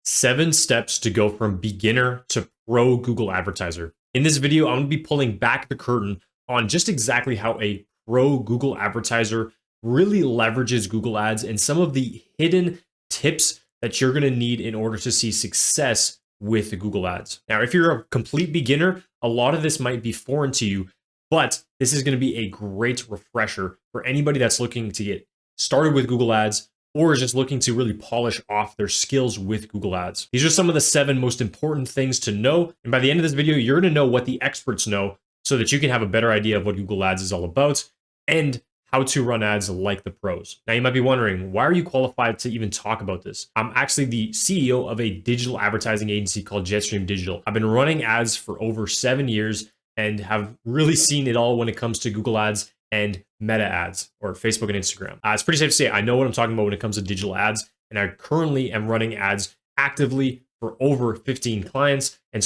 7 steps to go from beginner to pro Google Advertiser. In this video, I'm going to be pulling back the curtain on just exactly how a pro Google Advertiser really leverages Google Ads and some of the hidden tips that you're going to need in order to see success with Google Ads. Now, if you're a complete beginner, a lot of this might be foreign to you, but this is going to be a great refresher for anybody that's looking to get started with Google Ads or is just looking to really polish off their skills with Google Ads. These are some of the 7 most important things to know. And by the end of this video, you're going to know what the experts know so that you can have a better idea of what Google Ads is all about and how to run ads like the pros. Now, you might be wondering, why are you qualified to even talk about this? I'm actually the CEO of a digital advertising agency called Jetstream Digital. I've been running ads for over 7 years and have really seen it all when it comes to Google Ads and Meta ads or Facebook and Instagram. It's pretty safe to say I know what I'm talking about when it comes to digital ads, and I currently am running ads actively for over 15 clients. And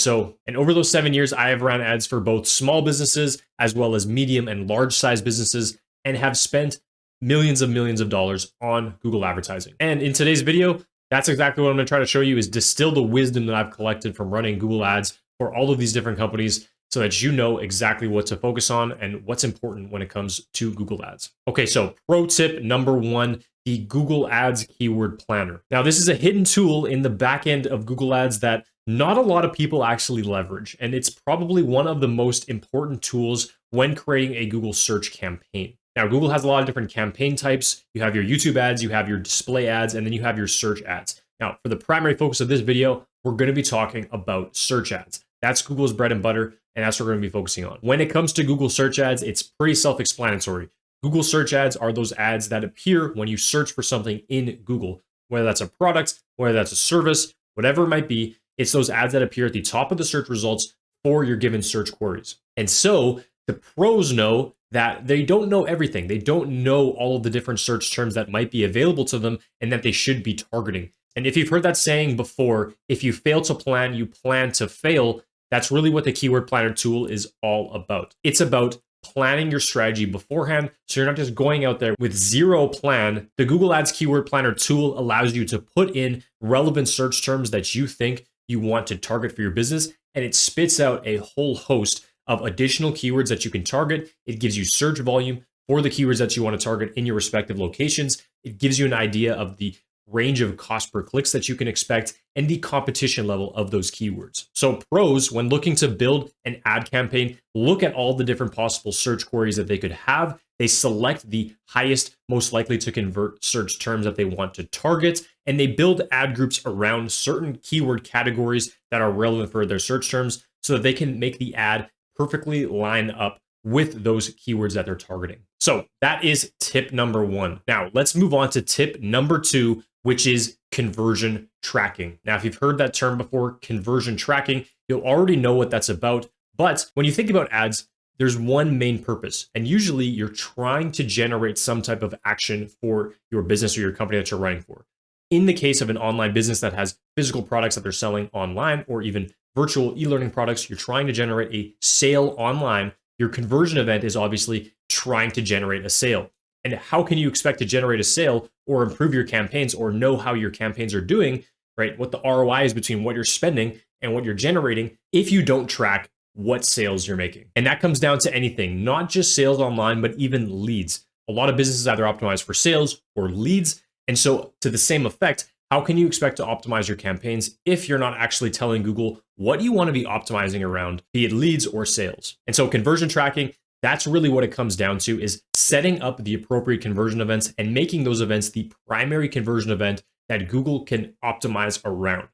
over those 7 years, I have run ads for both small businesses as well as medium and large size businesses and have spent millions of dollars on Google advertising. And in today's video, that's exactly what I'm going to try to show you is distill the wisdom that I've collected from running Google ads for all of these different companies so that you know exactly what to focus on and what's important when it comes to Google Ads. Okay, so pro tip number 1, the Google Ads Keyword Planner. Now, this is a hidden tool in the back end of Google Ads that not a lot of people actually leverage, and it's probably one of the most important tools when creating a Google search campaign. Now, Google has a lot of different campaign types. You have your YouTube ads, you have your display ads, and then you have your search ads. Now, for the primary focus of this video, we're going to be talking about search ads. That's Google's bread and butter, and that's what we're going to be focusing on. When it comes to Google search ads, it's pretty self-explanatory. Google search ads are those ads that appear when you search for something in Google, whether that's a product, whether that's a service, whatever it might be. It's those ads that appear at the top of the search results for your given search queries. And so the pros know that they don't know everything. They don't know all of the different search terms that might be available to them and that they should be targeting. And if you've heard that saying before, if you fail to plan, you plan to fail. That's really what the Keyword Planner tool is all about. It's about planning your strategy beforehand, so you're not just going out there with zero plan. The Google Ads Keyword Planner tool allows you to put in relevant search terms that you think you want to target for your business, and it spits out a whole host of additional keywords that you can target. It gives you search volume for the keywords that you want to target in your respective locations. It gives you an idea of the range of cost per clicks that you can expect and the competition level of those keywords. So pros, when looking to build an ad campaign, look at all the different possible search queries that they could have. They select the highest, most likely to convert search terms that they want to target, and they build ad groups around certain keyword categories that are relevant for their search terms so that they can make the ad perfectly line up with those keywords that they're targeting. So that is tip number 1. Now let's move on to tip number 2, which is conversion tracking. Now, if you've heard that term before, conversion tracking, you'll already know what that's about. But when you think about ads, there's one main purpose. And usually you're trying to generate some type of action for your business or your company that you're running for. In the case of an online business that has physical products that they're selling online or even virtual e-learning products, you're trying to generate a sale online. Your conversion event is obviously trying to generate a sale. And how can you expect to generate a sale or improve your campaigns or know how your campaigns are doing, right? What the ROI is between what you're spending and what you're generating if you don't track what sales you're making. And that comes down to anything, not just sales online, but even leads. A lot of businesses either optimize for sales or leads. And so to the same effect, how can you expect to optimize your campaigns if you're not actually telling Google what you want to be optimizing around, be it leads or sales? And so conversion tracking, that's really what it comes down to, is setting up the appropriate conversion events and making those events the primary conversion event that Google can optimize around.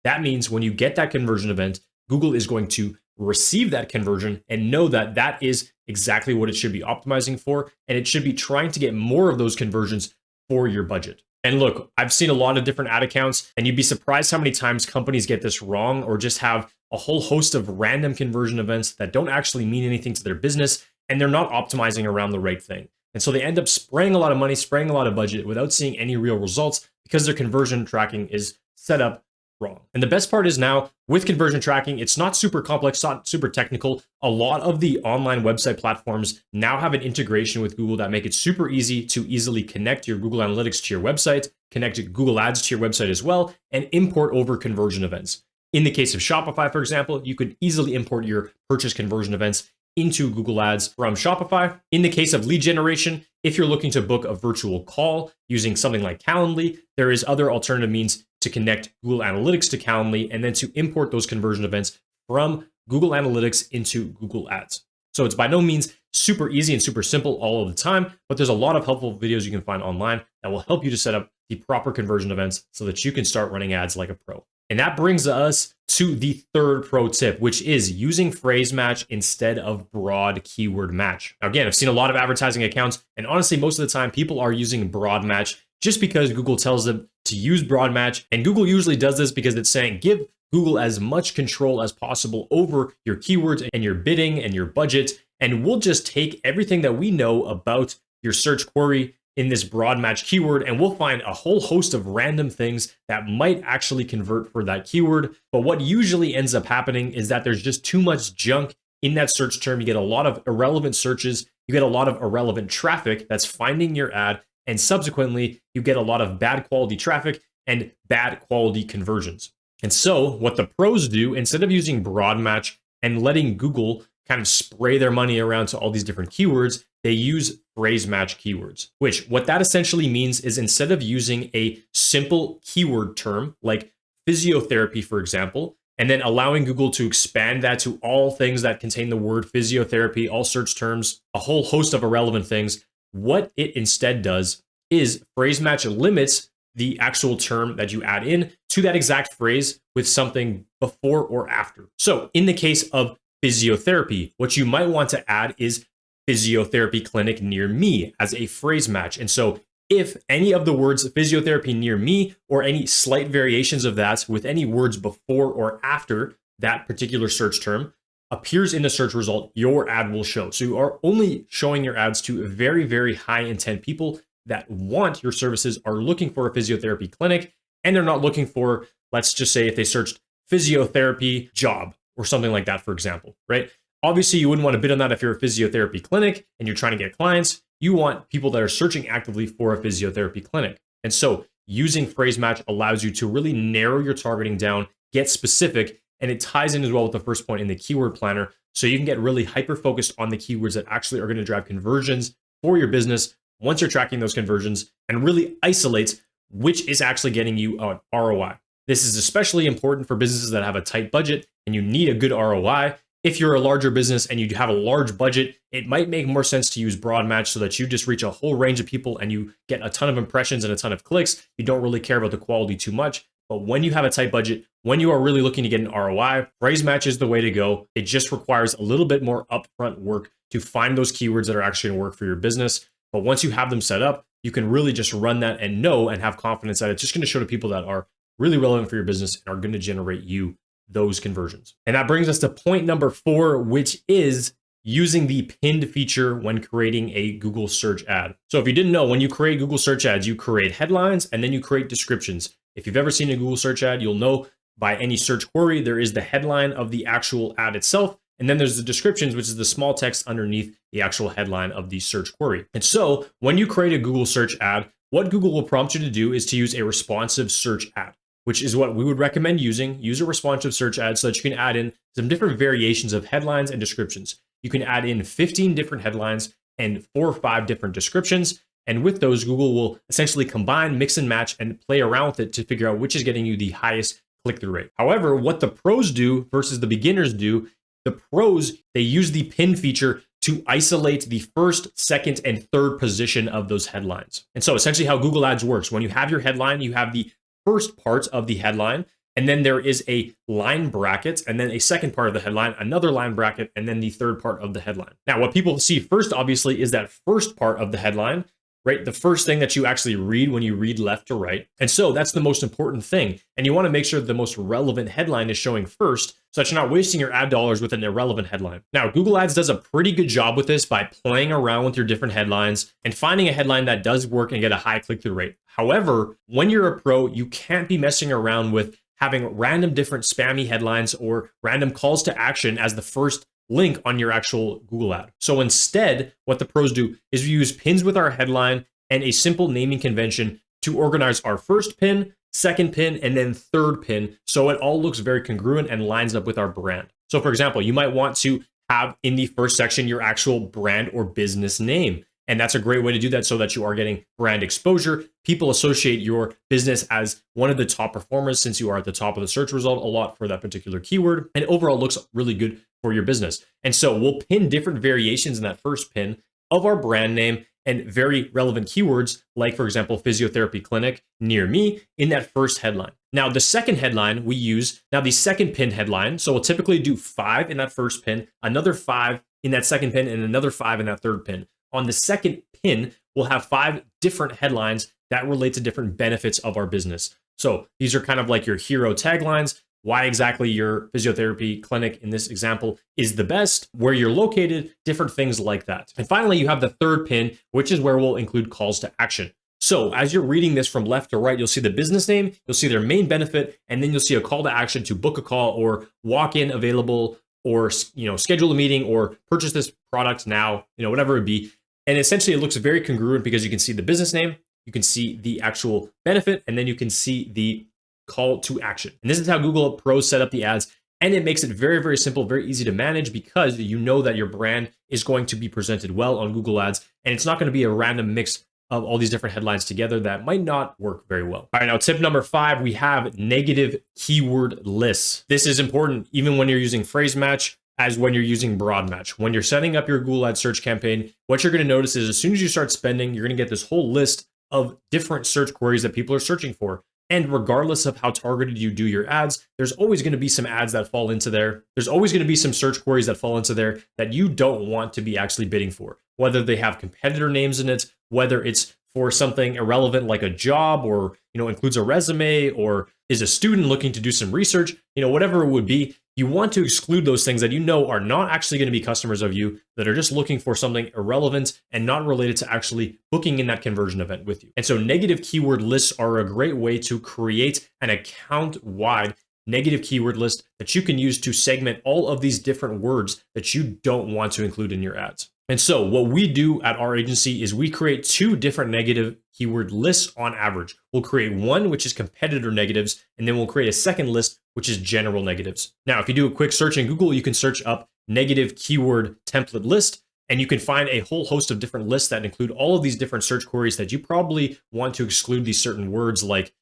That means when you get that conversion event, Google is going to receive that conversion and know that that is exactly what it should be optimizing for, and it should be trying to get more of those conversions for your budget. And look, I've seen a lot of different ad accounts, and you'd be surprised how many times companies get this wrong or just have a whole host of random conversion events that don't actually mean anything to their business, and they're not optimizing around the right thing. And so they end up spraying a lot of money, spraying a lot of budget without seeing any real results because their conversion tracking is set up wrong. And the best part is now with conversion tracking, it's not super complex, not super technical. A lot of the online website platforms now have an integration with Google that make it super easy to easily connect your Google Analytics to your website, connect Google Ads to your website as well, and import over conversion events. In the case of Shopify, for example, you could easily import your purchase conversion events into Google Ads from Shopify. In the case of lead generation, if you're looking to book a virtual call using something like Calendly, there is other alternative means to connect Google Analytics to Calendly and then to import those conversion events from Google Analytics into Google Ads. So it's by no means super easy and super simple all of the time, but there's a lot of helpful videos you can find online that will help you to set up the proper conversion events so that you can start running ads like a pro. And that brings us to the third pro tip, which is using phrase match instead of broad keyword match. Now, again, I've seen a lot of advertising accounts, and honestly, most of the time people are using broad match just because Google tells them to use broad match. And Google usually does this because it's saying, give Google as much control as possible over your keywords and your bidding and your budget. And we'll just take everything that we know about your search query in this broad match keyword, and we'll find a whole host of random things that might actually convert for that keyword. But what usually ends up happening is that there's just too much junk in that search term. You get a lot of irrelevant searches, you get a lot of irrelevant traffic that's finding your ad, and subsequently, you get a lot of bad quality traffic and bad quality conversions. And so what the pros do, instead of using broad match and letting Google kind of spray their money around to all these different keywords, they use phrase match keywords, which what that essentially means is instead of using a simple keyword term like physiotherapy, for example, and then allowing Google to expand that to all things that contain the word physiotherapy, all search terms, a whole host of irrelevant things, what it instead does is phrase match limits the actual term that you add in to that exact phrase with something before or after. So in the case of physiotherapy, what you might want to add is physiotherapy clinic near me as a phrase match. And so if any of the words physiotherapy near me or any slight variations of that with any words before or after that particular search term appears in the search result, your ad will show. So you are only showing your ads to very, very high intent people that want your services, are looking for a physiotherapy clinic, and they're not looking for, let's just say if they searched physiotherapy job or something like that, for example, right? Obviously, you wouldn't want to bid on that if you're a physiotherapy clinic and you're trying to get clients. You want people that are searching actively for a physiotherapy clinic. And so using phrase match allows you to really narrow your targeting down, get specific, and it ties in as well with the first point in the keyword planner. So you can get really hyper-focused on the keywords that actually are going to drive conversions for your business once you're tracking those conversions and really isolates which is actually getting you an ROI. This is especially important for businesses that have a tight budget and you need a good ROI. If you're a larger business and you have a large budget, it might make more sense to use broad match so that you just reach a whole range of people and you get a ton of impressions and a ton of clicks. You don't really care about the quality too much. But when you have a tight budget, when you are really looking to get an ROI, phrase match is the way to go. It just requires a little bit more upfront work to find those keywords that are actually going to work for your business. But once you have them set up, you can really just run that and know and have confidence that it's just going to show to people that are really relevant for your business and are going to generate you those conversions. And that brings us to point number 4, which is using the pinned feature when creating a Google search ad. So if you didn't know, when you create Google search ads, you create headlines and then you create descriptions. If you've ever seen a Google search ad, you'll know by any search query, there is the headline of the actual ad itself. And then there's the descriptions, which is the small text underneath the actual headline of the search query. And so when you create a Google search ad, what Google will prompt you to do is to use a responsive search ad, which is what we would recommend using. Use a responsive search ad so that you can add in some different variations of headlines and descriptions. You can add in 15 different headlines and 4 or 5 different descriptions. And with those, Google will essentially combine, mix and match, and play around with it to figure out which is getting you the highest click-through rate. However, what the pros do versus the beginners do, the pros, they use the pin feature to isolate the first, second, and third position of those headlines. And so essentially how Google Ads works, when you have your headline, you have the first part of the headline, and then there is a line bracket, and then a second part of the headline, another line bracket, and then the third part of the headline. Now, what people see first, obviously, is that first part of the headline, right? The first thing that you actually read when you read left to right. And so that's the most important thing. And you want to make sure the most relevant headline is showing first so that you're not wasting your ad dollars with an irrelevant headline. Now, Google Ads does a pretty good job with this by playing around with your different headlines and finding a headline that does work and get a high click-through rate. However, when you're a pro, you can't be messing around with having random different spammy headlines or random calls to action as the first link on your actual Google ad. So instead, what the pros do is we use pins with our headline and a simple naming convention to organize our first pin, second pin, and then third pin. So it all looks very congruent and lines up with our brand. So for example, you might want to have in the first section your actual brand or business name. And that's a great way to do that so that you are getting brand exposure. People associate your business as one of the top performers since you are at the top of the search result a lot for that particular keyword. And overall looks really good for your business. And so we'll pin different variations in that first pin of our brand name and very relevant keywords, like for example, physiotherapy clinic near me in that first headline. Now, the second headline we use, now the second pin headline, so we'll typically do 5 in that first pin, another 5 in that second pin, and another 5 in that third pin. On the second pin, we'll have 5 different headlines that relate to different benefits of our business. So these are kind of like your hero taglines, why exactly your physiotherapy clinic in this example is the best, where you're located, different things like that. And finally, you have the third pin, which is where we'll include calls to action. So as you're reading this from left to right, you'll see the business name, you'll see their main benefit, and then you'll see a call to action to book a call or walk in available or schedule a meeting or purchase this product now, whatever it be. And essentially it looks very congruent because you can see the business name, you can see the actual benefit, and then you can see the call to action. And this is how Google Pros set up the ads. And it makes it very, very simple, very easy to manage because you know that your brand is going to be presented well on Google Ads. And it's not going to be a random mix of all these different headlines together that might not work very well. All right, now tip number 5, we have negative keyword lists. This is important even when you're using phrase match as when you're using broad match. When you're setting up your Google Ads search campaign, what you're going to notice is as soon as you start spending, you're going to get this whole list of different search queries that people are searching for. And regardless of how targeted you do your ads, there's always going to be some ads that fall into there. There's always going to be some search queries that fall into there that you don't want to be actually bidding for, whether they have competitor names in it, whether it's for something irrelevant like a job or, includes a resume or is a student looking to do some research, whatever it would be. You want to exclude those things that are not actually going to be customers of you, that are just looking for something irrelevant and not related to actually booking in that conversion event with you. And so negative keyword lists are a great way to create an account-wide negative keyword list that you can use to segment all of these different words that you don't want to include in your ads. And so what we do at our agency is we create 2 different negative keyword lists on average. We'll create one, which is competitor negatives, and then we'll create a second list, which is general negatives. Now, if you do a quick search in Google, you can search up negative keyword template list, and you can find a whole host of different lists that include all of these different search queries that you probably want to exclude these certain words like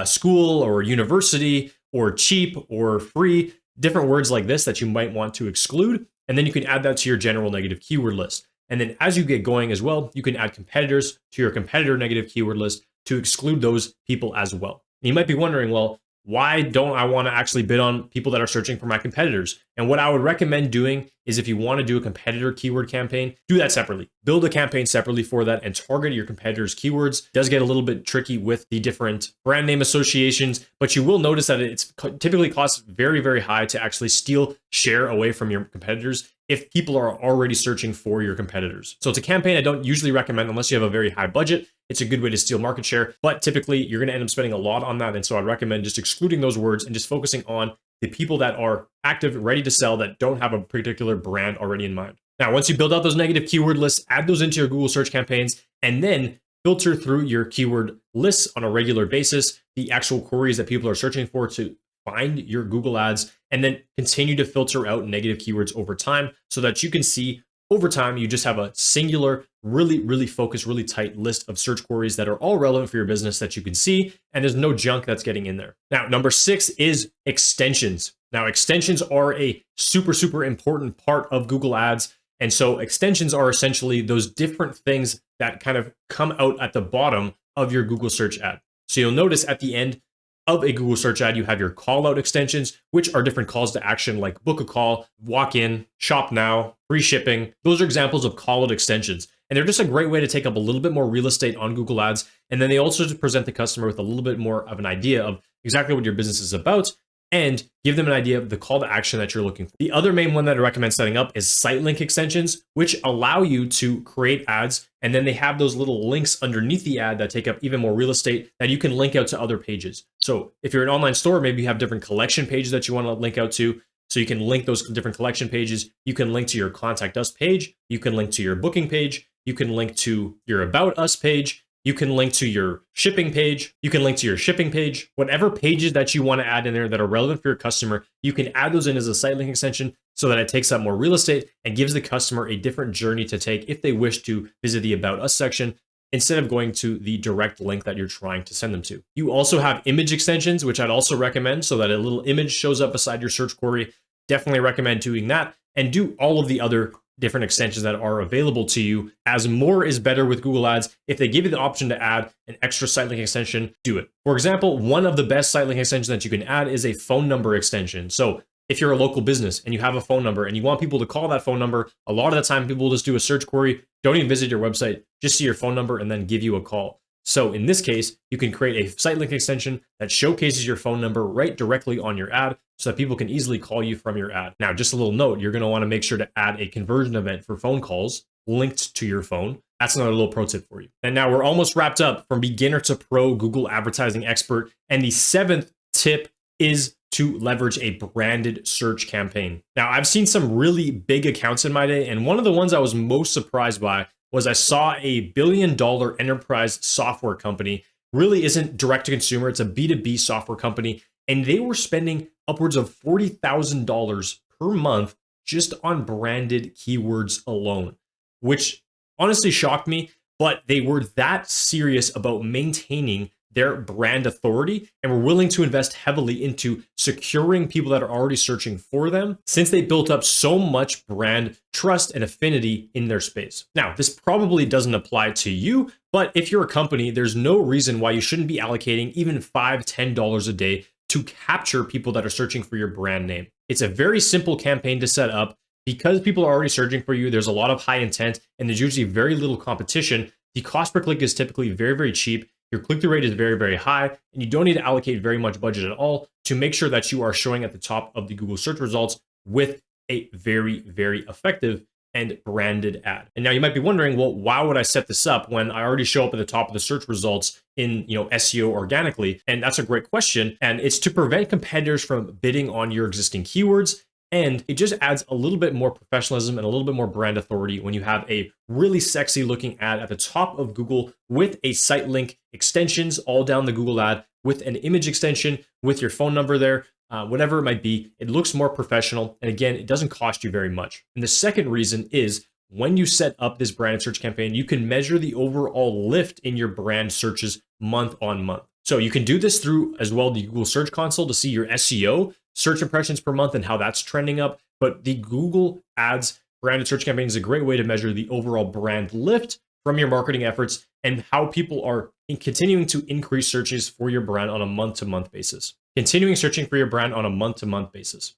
school or university or cheap or free, different words like this that you might want to exclude. And then you can add that to your general negative keyword list. And then as you get going as well, you can add competitors to your competitor negative keyword list to exclude those people as well. And you might be wondering, well, why don't I want to actually bid on people that are searching for my competitors? And what I would recommend doing is if you want to do a competitor keyword campaign, do that separately. Build a campaign separately for that and target your competitors' keywords. It does get a little bit tricky with the different brand name associations, but you will notice that it's typically costs very, very high to actually steal share away from your competitors if people are already searching for your competitors. So it's a campaign I don't usually recommend unless you have a very high budget. It's a good way to steal market share, but typically you're going to end up spending a lot on that. And so I'd recommend just excluding those words and just focusing on the people that are active, ready to sell, that don't have a particular brand already in mind. Now, once you build out those negative keyword lists, add those into your Google search campaigns, and then filter through your keyword lists on a regular basis, the actual queries that people are searching for to find your Google ads, and then continue to filter out negative keywords over time so that you can see over time, you just have a singular, really, really focused, really tight list of search queries that are all relevant for your business that you can see, and there's no junk that's getting in there. Now, number 6 is extensions. Now, extensions are a super, super important part of Google Ads. And so extensions are essentially those different things that kind of come out at the bottom of your Google search ad. So you'll notice at the end of a Google search ad, you have your call out extensions, which are different calls to action like book a call, walk in, shop now, free shipping. Those are examples of call out extensions. And they're just a great way to take up a little bit more real estate on Google Ads. And then they also just present the customer with a little bit more of an idea of exactly what your business is about and give them an idea of the call to action that you're looking for. The other main one that I recommend setting up is site link extensions, which allow you to create ads. And then they have those little links underneath the ad that take up even more real estate that you can link out to other pages. So So if you're an online store, maybe you have different collection pages that you want to link out to. So you can link those different collection pages. You can link to your contact us page. You can link to your booking page. You can link to your about us page. You can link to your shipping page. You can link to your shipping page. Whatever pages that you want to add in there that are relevant for your customer, you can add those in as a site link extension so that it takes up more real estate and gives the customer a different journey to take if they wish to visit the About Us section instead of going to the direct link that you're trying to send them to. You also have image extensions, which I'd also recommend so that a little image shows up beside your search query. Definitely recommend doing that, and do all of the other different extensions that are available to you, as more is better with Google Ads. If they give you the option to add an extra site link extension, do it. For example, one of the best site link extensions that you can add is a phone number extension. So if you're a local business and you have a phone number and you want people to call that phone number, a lot of the time people will just do a search query, don't even visit your website, just see your phone number and then give you a call. So in this case, you can create a site link extension that showcases your phone number right directly on your ad so that people can easily call you from your ad. Now, just a little note, you're going to want to make sure to add a conversion event for phone calls linked to your phone. That's another little pro tip for you. And now we're almost wrapped up from beginner to pro Google advertising expert. And the 7th tip is to leverage a branded search campaign. Now, I've seen some really big accounts in my day, and one of the ones I was most surprised by was I saw a $1 billion enterprise software company. Really isn't direct to consumer, it's a B2B software company, and they were spending upwards of $40,000 per month just on branded keywords alone, which honestly shocked me, but they were that serious about maintaining their brand authority and were willing to invest heavily into securing people that are already searching for them, since they built up so much brand trust and affinity in their space. Now, this probably doesn't apply to you, but if you're a company, there's no reason why you shouldn't be allocating even $5, $10 a day to capture people that are searching for your brand name. It's a very simple campaign to set up. Because people are already searching for you, there's a lot of high intent and there's usually very little competition. The cost per click is typically very, very cheap. Your click-through rate is very, very high, and you don't need to allocate very much budget at all to make sure that you are showing at the top of the Google search results with a very, very effective and branded ad. And now you might be wondering, well, why would I set this up when I already show up at the top of the search results in SEO organically? And that's a great question. And it's to prevent competitors from bidding on your existing keywords. And it just adds a little bit more professionalism and a little bit more brand authority when you have a really sexy looking ad at the top of Google with a site link extensions all down the Google ad with an image extension with your phone number there, whatever it might be. It looks more professional. And again, it doesn't cost you very much. And the second reason is when you set up this branded search campaign, you can measure the overall lift in your brand searches month on month. So you can do this through as well the Google Search Console to see your SEO search impressions per month and how that's trending up. But the Google Ads branded search campaign is a great way to measure the overall brand lift from your marketing efforts and how people are continuing to increase searches for your brand on a month-to-month basis. Continuing searching for your brand on a month-to-month basis.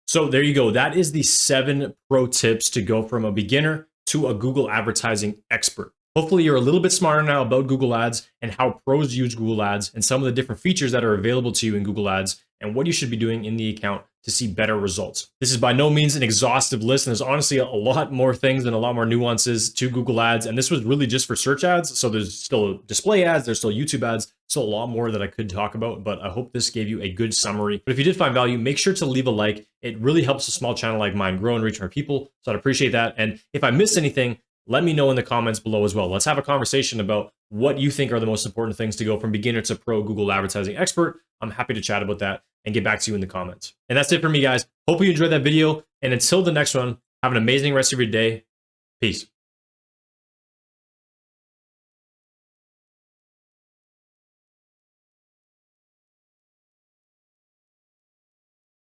So there you go. That is the 7 pro tips to go from a beginner to a Google advertising expert. Hopefully you're a little bit smarter now about Google Ads and how pros use Google Ads and some of the different features that are available to you in Google Ads and what you should be doing in the account to see better results. This is by no means an exhaustive list, and there's honestly a lot more things and a lot more nuances to Google Ads, and this was really just for search ads, so there's still display ads, there's still YouTube ads, so a lot more that I could talk about, but I hope this gave you a good summary. But if you did find value, make sure to leave a like. It really helps a small channel like mine grow and reach more people, so I'd appreciate that. And if I missed anything, let me know in the comments below as well. Let's have a conversation about what you think are the most important things to go from beginner to pro Google advertising expert. I'm happy to chat about that and get back to you in the comments. And that's it for me, guys. Hope you enjoyed that video. And until the next one, have an amazing rest of your day. Peace.